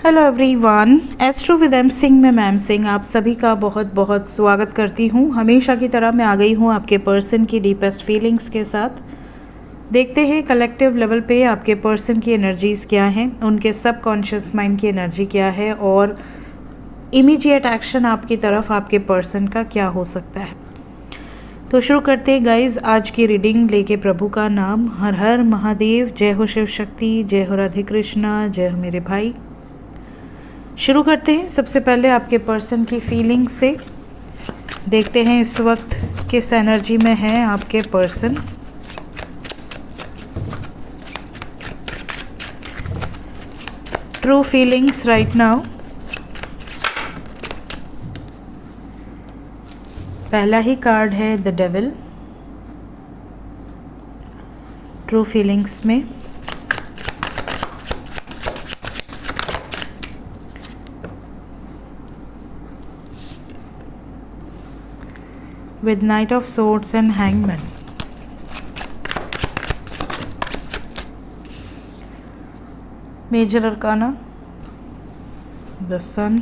Hello everyone, astro with M Singh में ma'am Singh आप सभी का बहुत बहुत स्वागत करती हूँ। हमेशा की तरह मैं आ गई हूँ आपके पर्सन की डीपेस्ट फीलिंग्स के साथ। देखते हैं कलेक्टिव लेवल पे आपके पर्सन की एनर्जीज़ क्या हैं, उनके सबकॉन्शियस माइंड की एनर्जी क्या है और इमीडिएट एक्शन आपकी तरफ आपके पर्सन का क्या हो सकता है। तो शुरू करते हैं गाइज आज की रीडिंग लेके प्रभु का नाम। हर हर महादेव, जय हो शिव शक्ति, जय हो राधे कृष्णा, जय हो मेरे भाई। शुरू करते हैं सबसे पहले आपके पर्सन की फीलिंग से। देखते हैं इस वक्त किस एनर्जी में है आपके person. True feelings right now. पहला ही कार्ड है द डेविल। ट्रू फीलिंग्स में with Knight of Swords and Hangman. Major Arcana, the Sun.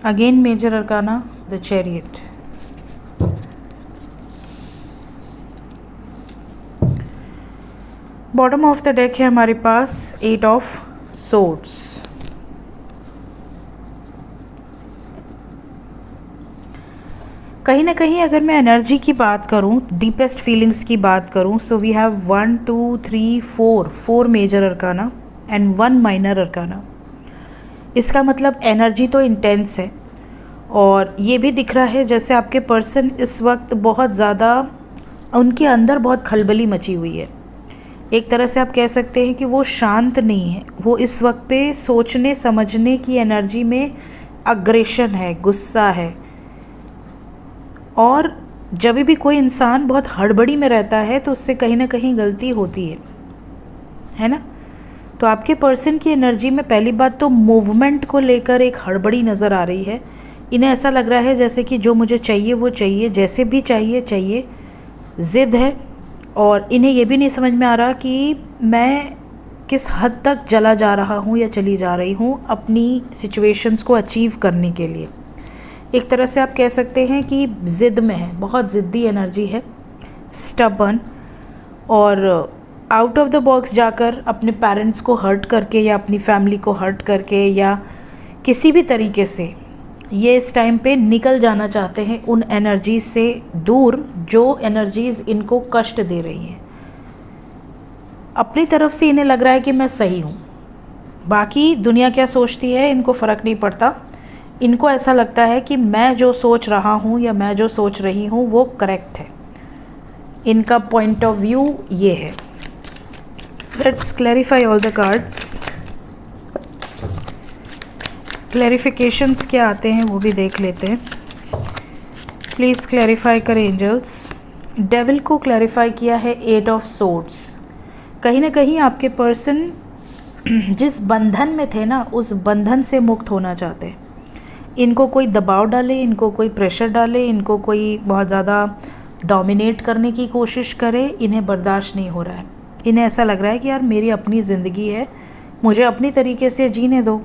Again Major Arcana, the Chariot. Bottom of the deck है हमारे पास 8 of Swords. कहीं ना कहीं अगर मैं एनर्जी की बात करूं, डीपेस्ट फीलिंग्स की बात करूं, so we have 1 2 3 4 major arcana and 1 minor arcana. इसका मतलब एनर्जी तो इंटेंस है और ये भी दिख रहा है जैसे आपके पर्सन इस वक्त बहुत ज़्यादा, उनके अंदर बहुत खलबली मची हुई है। एक तरह से आप कह सकते हैं कि वो शांत नहीं है, वो इस वक्त पे सोचने समझने की एनर्जी में अग्रेशन है, गुस्सा है। और जब भी कोई इंसान बहुत हड़बड़ी में रहता है तो उससे कहीं ना कहीं गलती होती है ना। तो आपके पर्सन की एनर्जी में पहली बात तो मूवमेंट को लेकर एक हड़बड़ी नज़र आ रही है। इन्हें ऐसा लग रहा है जैसे कि जो मुझे चाहिए वो चाहिए, जैसे भी चाहिए, ज़िद है। और इन्हें ये भी नहीं समझ में आ रहा कि मैं किस हद तक चला जा रहा हूँ या चली जा रही हूँ अपनी सिचुएशंस को अचीव करने के लिए। एक तरह से आप कह सकते हैं कि ज़िद में है, बहुत ज़िद्दी एनर्जी है, स्टबर्न। और आउट ऑफ द बॉक्स जाकर अपने पेरेंट्स को हर्ट करके या अपनी फैमिली को हर्ट करके या किसी भी तरीके से ये इस टाइम पे निकल जाना चाहते हैं उन एनर्जीज से दूर जो एनर्जीज इनको कष्ट दे रही हैं। अपनी तरफ से इन्हें लग रहा है कि मैं सही हूँ, बाकी दुनिया क्या सोचती है इनको फ़र्क नहीं पड़ता। इनको ऐसा लगता है कि मैं जो सोच रहा हूँ या मैं जो सोच रही हूँ वो करेक्ट है। इनका पॉइंट ऑफ व्यू ये है। Let's clarify all the cards. Clarifications क्या आते हैं वो भी देख लेते हैं। प्लीज़ क्लैरिफाई करें एंजल्स। डेविल को क्लैरिफाई किया है 8 of Swords। कहीं ना कहीं आपके पर्सन जिस बंधन में थे ना, उस बंधन से मुक्त होना चाहते हैं। इनको कोई दबाव डाले, इनको कोई प्रेशर डाले, इनको कोई बहुत ज़्यादा डोमिनेट करने की कोशिश करे, इन्हें बर्दाश्त नहीं हो रहा है। इन्हें ऐसा लग रहा है कि यार मेरी अपनी ज़िंदगी है, मुझे अपनी तरीके से जीने दो।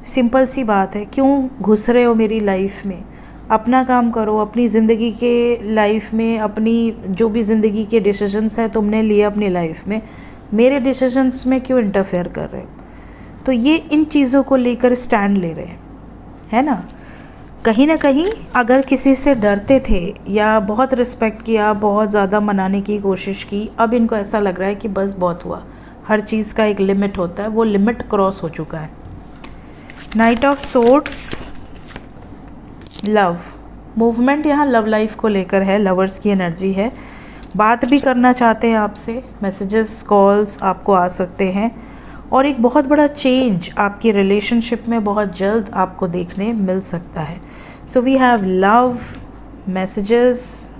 सिंपल सी बात है, क्यों घुस रहे हो मेरी लाइफ में? अपना काम करो, अपनी ज़िंदगी के लाइफ में, अपनी जो भी ज़िंदगी के डिसीजंस हैं तुमने लिए अपनी लाइफ में, मेरे डिसीजंस में क्यों इंटरफेयर कर रहे हो? तो ये इन चीज़ों को लेकर स्टैंड ले रहे हैं, है ना। कहीं ना कहीं अगर किसी से डरते थे या बहुत रिस्पेक्ट किया, बहुत ज़्यादा मनाने की कोशिश की, अब इनको ऐसा लग रहा है कि बस बहुत हुआ। हर चीज़ का एक लिमिट होता है, वो लिमिट क्रॉस हो चुका है। Night of swords, love movement यहाँ लव लाइफ को लेकर है, लवर्स की एनर्जी है। बात भी करना चाहते हैं आपसे, मैसेजेस कॉल्स आपको आ सकते हैं और एक बहुत बड़ा चेंज आपकी रिलेशनशिप में बहुत जल्द आपको देखने मिल सकता है। So we have love, messages,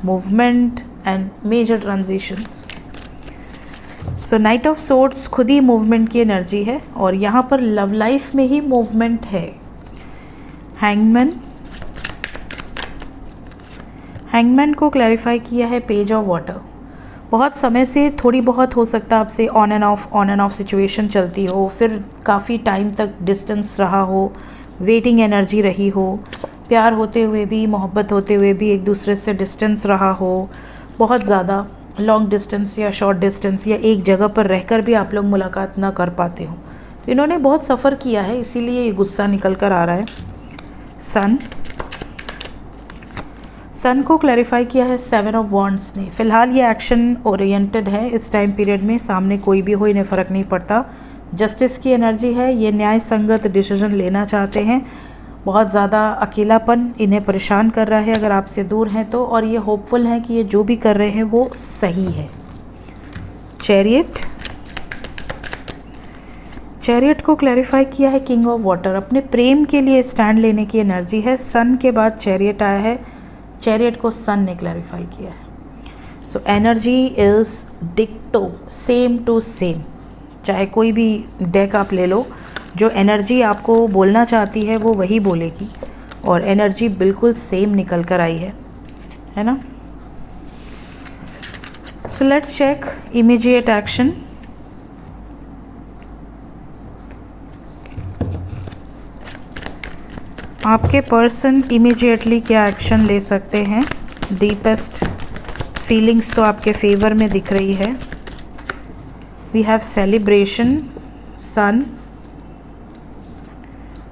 movement and major transitions. So knight of swords खुद ही मूवमेंट की एनर्जी है और यहाँ पर लव लाइफ में ही मूवमेंट है। हैंगमैन, हैंगमैन को क्लैरिफाई किया है पेज ऑफ वाटर। बहुत समय से थोड़ी बहुत हो सकता है आपसे ऑन एंड ऑफ सिचुएशन चलती हो, फिर काफ़ी टाइम तक डिस्टेंस रहा हो, वेटिंग एनर्जी रही हो, प्यार होते हुए भी, मोहब्बत होते हुए भी एक दूसरे से डिस्टेंस रहा हो, बहुत ज़्यादा लॉन्ग डिस्टेंस या शॉर्ट डिस्टेंस, या एक जगह पर रहकर भी आप लोग मुलाकात ना कर पाते हो। तो इन्होंने बहुत सफ़र किया है, इसीलिए ये गुस्सा निकल कर आ रहा है। सन को क्लैरिफाई किया है 7 ऑफ वॉन्ड्स ने। फ़िलहाल ये एक्शन ओरिएंटेड है इस टाइम पीरियड में, सामने कोई भी हो इन्हें फ़र्क नहीं पड़ता। जस्टिस की एनर्जी है, ये न्याय संगत डिसीजन लेना चाहते हैं। बहुत ज़्यादा अकेलापन इन्हें परेशान कर रहा है अगर आपसे दूर हैं तो, और ये होपफुल हैं कि ये जो भी कर रहे हैं वो सही है। चैरियट को क्लैरिफाई किया है किंग ऑफ वाटर। अपने प्रेम के लिए स्टैंड लेने की एनर्जी है। सन के बाद चैरियट आया है, चैरियट को सन ने क्लैरिफाई किया है। सो एनर्जी इज़ डिक्टो, सेम टू सेम। चाहे कोई भी डेक आप ले लो, जो एनर्जी आपको बोलना चाहती है वो वही बोलेगी, और एनर्जी बिल्कुल सेम निकल कर आई है ना। So let's check immediate action. आपके पर्सन इमीडिएटली क्या एक्शन ले सकते हैं। डीपेस्ट फीलिंग्स तो आपके फेवर में दिख रही है। We have celebration, son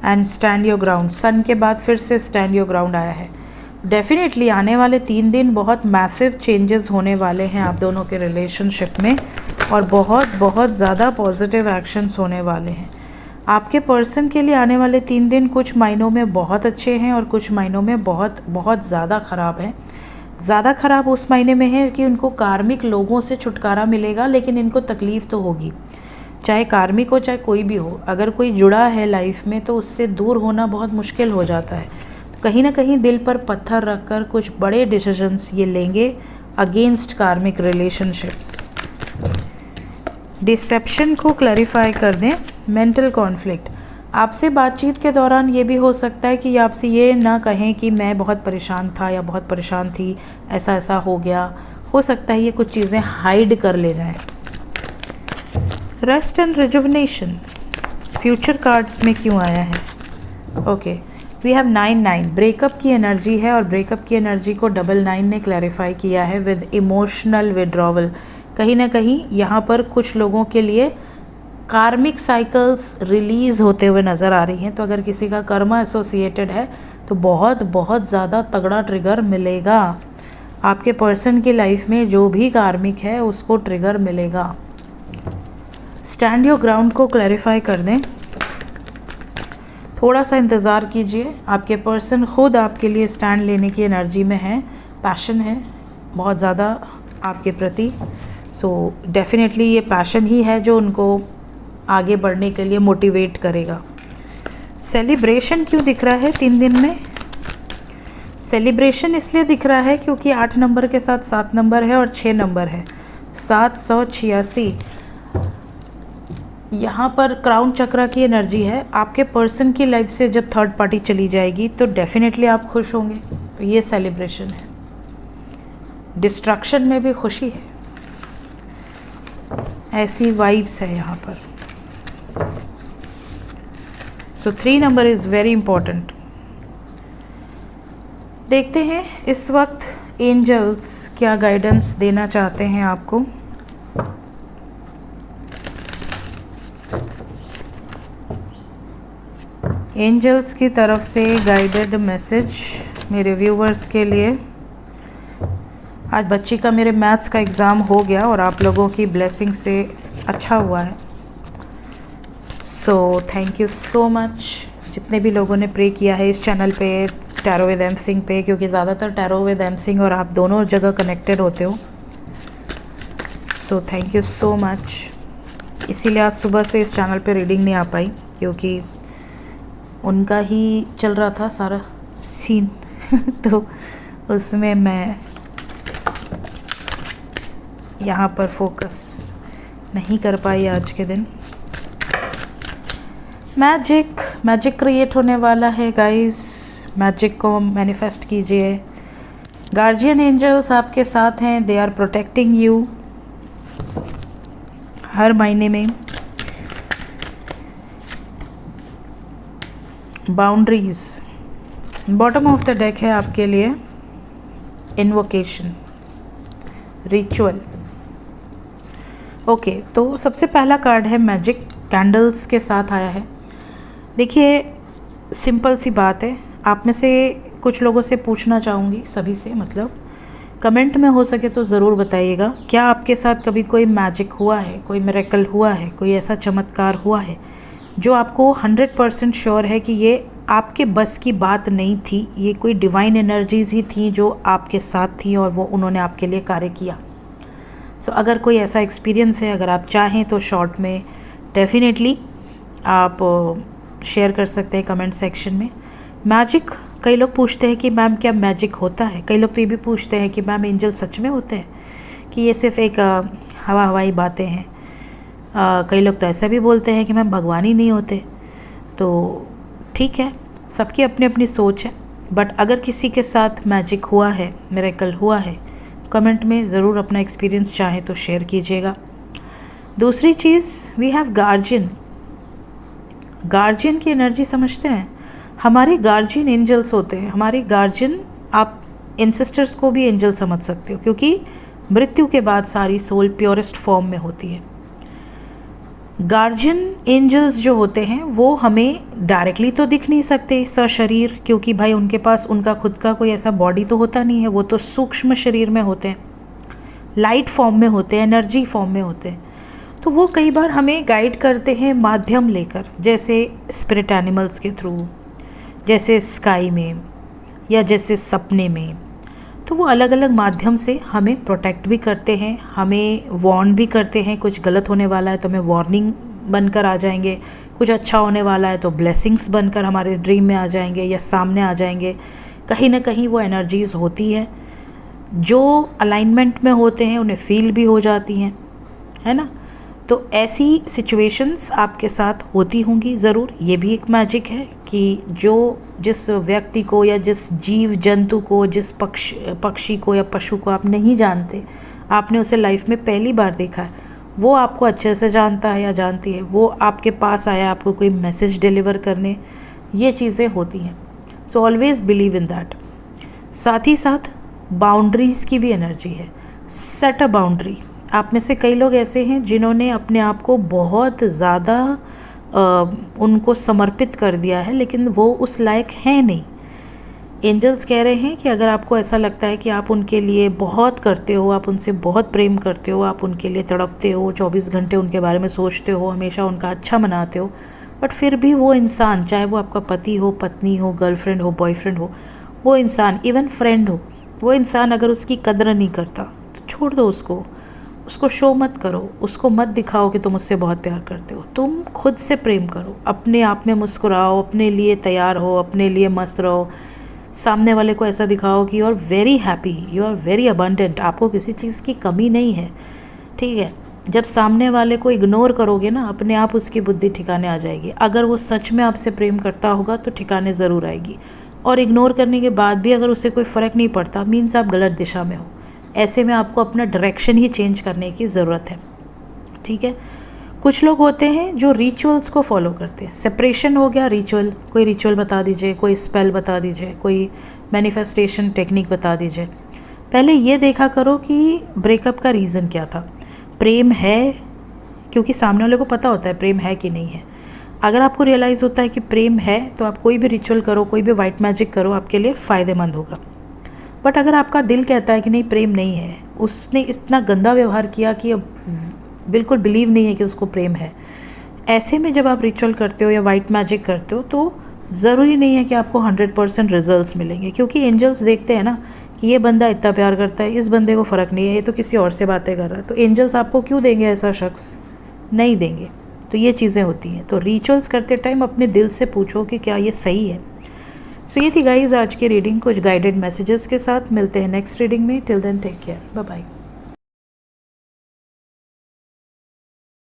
and stand your ground. Son के बाद फिर से स्टैंड योर ग्राउंड आया है। डेफिनेटली आने वाले 3 दिन बहुत मैसिव चेंजेस होने वाले हैं आप दोनों के रिलेशनशिप में, और बहुत बहुत ज़्यादा पॉजिटिव एक्शंस होने वाले हैं आपके पर्सन के लिए। आने वाले 3 दिन कुछ मायनों में बहुत अच्छे हैं और कुछ मायनों में बहुत बहुत ज़्यादा ख़राब हैं। ज़्यादा ख़राब उस मायने में है कि उनको कार्मिक लोगों से छुटकारा मिलेगा, लेकिन इनको तकलीफ़ तो होगी, चाहे कार्मिक हो चाहे कोई भी हो। अगर कोई जुड़ा है लाइफ में तो उससे दूर होना बहुत मुश्किल हो जाता है। तो कहीं ना कहीं दिल पर पत्थर रख कर कुछ बड़े डिसीजंस ये लेंगे अगेंस्ट कार्मिक रिलेशनशिप्स। डिसेप्शन को क्लैरिफाई कर दें। मेंटल कॉन्फ्लिक्ट, आपसे बातचीत के दौरान ये भी हो सकता है कि आपसे ये ना कहें कि मैं बहुत परेशान था या बहुत परेशान थी, ऐसा ऐसा हो गया। हो सकता है ये कुछ चीज़ें हाइड कर ले जाएं। Rest and rejuvenation future cards में क्यों आया है? ओके, वी हैव 9 ब्रेकअप की एनर्जी है, और ब्रेकअप की एनर्जी को 9 ने क्लैरिफाई किया है विद इमोशनल विड्रॉवल। कहीं ना कहीं यहाँ पर कुछ लोगों के लिए कार्मिक साइकिल्स रिलीज़ होते हुए नज़र आ रही हैं। तो अगर किसी का कर्मा एसोसिएटेड है तो बहुत बहुत ज़्यादा तगड़ा ट्रिगर मिलेगा आपके पर्सन की लाइफ में। जो भी कार्मिक है उसको ट्रिगर मिलेगा। स्टैंड योर ग्राउंड को क्लैरिफाई कर दें। थोड़ा सा इंतज़ार कीजिए, आपके पर्सन खुद आपके लिए स्टैंड लेने की एनर्जी में है, पैशन है बहुत ज़्यादा आपके प्रति। सो डेफिनेटली ये पैशन ही है जो उनको आगे बढ़ने के लिए मोटिवेट करेगा। सेलिब्रेशन क्यों दिख रहा है 3 दिन में? सेलिब्रेशन इसलिए दिख रहा है क्योंकि 8 नंबर के साथ 7 नंबर है और 6 नंबर है, 786। यहाँ पर क्राउन चक्रा की एनर्जी है। आपके पर्सन की लाइफ से जब थर्ड पार्टी चली जाएगी तो डेफिनेटली आप खुश होंगे। तो ये सेलिब्रेशन है। डिस्ट्रक्शन में भी खुशी है, ऐसी वाइब्स है यहाँ पर। सो 3 नंबर इज़ वेरी इम्पॉर्टेंट। देखते हैं इस वक्त एंजल्स क्या गाइडेंस देना चाहते हैं आपको। एंजल्स की तरफ से गाइडेड मैसेज मेरे व्यूवर्स के लिए। आज बच्ची का मेरे मैथ्स का एग्ज़ाम हो गया और आप लोगों की ब्लेसिंग से अच्छा हुआ है। So thank you so much जितने भी लोगों ने प्रे किया है इस चैनल पे, टैरो विद एम सिंह पे, क्योंकि ज़्यादातर टैरो विद एम सिंह और आप दोनों जगह कनेक्टेड होते हो। So thank you so much. इसीलिए आज सुबह से इस चैनल पे रीडिंग नहीं आ पाई, क्योंकि उनका ही चल रहा था सारा सीन तो उसमें मैं यहाँ पर फोकस नहीं कर पाई आज के दिन। मैजिक क्रिएट होने वाला है गाइस। मैजिक को मैनिफेस्ट कीजिए। गार्जियन एंजल्स आपके साथ हैं, दे आर प्रोटेक्टिंग यू। हर महीने में boundaries. Bottom of the deck है आपके लिए इन्वोकेशन, रिचुअल। ओके, तो सबसे पहला कार्ड है मैजिक, कैंडल्स के साथ आया है। देखिए सिंपल सी बात है, आप में से कुछ लोगों से पूछना चाहूँगी, सभी से मतलब कमेंट में हो सके तो ज़रूर बताइएगा, क्या आपके साथ कभी कोई मैजिक हुआ है, कोई मिरेकल हुआ है, कोई ऐसा चमत्कार हुआ है जो आपको 100% श्योर है कि ये आपके बस की बात नहीं थी, ये कोई डिवाइन एनर्जीज ही थी जो आपके साथ थी और वो उन्होंने आपके लिए कार्य किया। सो अगर कोई ऐसा एक्सपीरियंस है, अगर आप चाहें तो शॉर्ट में डेफिनेटली आप शेयर कर सकते हैं कमेंट सेक्शन में। मैजिक, कई लोग पूछते हैं कि मैम क्या मैजिक होता है। कई लोग तो ये भी पूछते हैं कि मैम एंजल सच में होते हैं कि ये सिर्फ एक हवाई बातें हैं। कई लोग तो ऐसा भी बोलते हैं कि मैम भगवान ही नहीं होते। तो ठीक है, सबकी अपनी अपनी सोच है, बट अगर किसी के साथ मैजिक हुआ है, मिरेकल हुआ है, कमेंट में ज़रूर अपना एक्सपीरियंस चाहे तो शेयर कीजिएगा। दूसरी चीज़, वी हैव गार्जियन। गार्जियन की एनर्जी समझते हैं, हमारे गार्जियन एंजल्स होते हैं। हमारे गार्जियन, आप एंसेस्टर्स को भी एंजल समझ सकते हो, क्योंकि मृत्यु के बाद सारी सोल प्योरेस्ट फॉर्म में होती है। गार्जियन एंजल्स जो होते हैं वो हमें डायरेक्टली तो दिख नहीं सकते सशरीर, क्योंकि भाई उनके पास उनका खुद का कोई ऐसा बॉडी तो होता नहीं है, वो तो सूक्ष्म शरीर में होते हैं, लाइट फॉर्म में होते हैं, एनर्जी फॉर्म में होते हैं। तो वो कई बार हमें गाइड करते हैं माध्यम लेकर, जैसे स्पिरिट एनिमल्स के थ्रू, जैसे स्काई में या जैसे सपने में। तो वो अलग अलग माध्यम से हमें प्रोटेक्ट भी करते हैं, हमें वार्न भी करते हैं। कुछ गलत होने वाला है तो हमें वार्निंग बनकर आ जाएंगे, कुछ अच्छा होने वाला है तो ब्लेसिंग्स बनकर हमारे ड्रीम में आ जाएंगे या सामने आ जाएंगे। कहीं ना कहीं वो एनर्जीज़ होती हैं जो अलाइनमेंट में होते हैं, उन्हें फील भी हो जाती हैं, है ना। तो ऐसी सिचुएशंस आपके साथ होती होंगी ज़रूर। ये भी एक मैजिक है कि जो जिस व्यक्ति को या जिस जीव जंतु को, जिस पक्षी को या पशु को आप नहीं जानते, आपने उसे लाइफ में पहली बार देखा है, वो आपको अच्छे से जानता है या जानती है, वो आपके पास आया आपको कोई मैसेज डिलीवर करने, ये चीज़ें होती हैं। So always believe in that. साथ ही साथ बाउंड्रीज़ की भी एनर्जी है। सेट अ बाउंड्री। आप में से कई लोग ऐसे हैं जिन्होंने अपने आप को बहुत ज़्यादा उनको समर्पित कर दिया है, लेकिन वो उस लायक हैं नहीं। एंजल्स कह रहे हैं कि अगर आपको ऐसा लगता है कि आप उनके लिए बहुत करते हो, आप उनसे बहुत प्रेम करते हो, आप उनके लिए तड़पते हो, 24 घंटे उनके बारे में सोचते हो, हमेशा उनका अच्छा मनाते हो, बट फिर भी वो इंसान, चाहे वो आपका पति हो, पत्नी हो, गर्लफ्रेंड हो, बॉयफ्रेंड हो, वो इंसान, इवन फ्रेंड हो, वो इंसान अगर उसकी कदर नहीं करता तो छोड़ दो उसको शो मत करो, उसको मत दिखाओ कि तुम उससे बहुत प्यार करते हो। तुम खुद से प्रेम करो, अपने आप में मुस्कुराओ, अपने लिए तैयार हो, अपने लिए मस्त रहो, सामने वाले को ऐसा दिखाओ कि you are very happy, you are very abundant, आपको किसी चीज़ की कमी नहीं है। ठीक है, जब सामने वाले को इग्नोर करोगे ना, अपने आप उसकी बुद्धि ठिकाने आ जाएगी। अगर वो सच में आपसे प्रेम करता होगा तो ठिकाने ज़रूर आएगी, और इग्नोर करने के बाद भी अगर उससे कोई फ़र्क नहीं पड़ता, मीन्स आप गलत दिशा में हो। ऐसे में आपको अपना डायरेक्शन ही चेंज करने की ज़रूरत है। ठीक है, कुछ लोग होते हैं जो रिचुअल्स को फॉलो करते हैं। सेपरेशन हो गया रिचुअल, कोई रिचुअल बता दीजिए, कोई स्पेल बता दीजिए, कोई मैनिफेस्टेशन टेक्निक बता दीजिए। पहले ये देखा करो कि ब्रेकअप का रीज़न क्या था। प्रेम है, क्योंकि सामने वाले को पता होता है प्रेम है कि नहीं है। अगर आपको रियलाइज़ होता है कि प्रेम है तो आप कोई भी रिचुअल करो, कोई भी वाइट मैजिक करो, आपके लिए फ़ायदेमंद होगा। बट अगर आपका दिल कहता है कि नहीं प्रेम नहीं है, उसने इतना गंदा व्यवहार किया कि अब बिल्कुल बिलीव नहीं है कि उसको प्रेम है, ऐसे में जब आप रिचुअल करते हो या वाइट मैजिक करते हो तो ज़रूरी नहीं है कि आपको 100% रिजल्ट्स मिलेंगे, क्योंकि एंजल्स देखते हैं ना कि ये बंदा इतना प्यार करता है, इस बंदे को फ़र्क नहीं है, ये तो किसी और से बातें कर रहा है, तो एंजल्स आपको क्यों देंगे, ऐसा शख्स नहीं देंगे। तो ये चीज़ें होती हैं। तो रिचुअल्स करते टाइम अपने दिल से पूछो कि क्या ये सही है। सो ये थी गाइज आज की रीडिंग, कुछ गाइडेड मैसेजेस के साथ। मिलते हैं नेक्स्ट रीडिंग में। Till then take care, bye bye.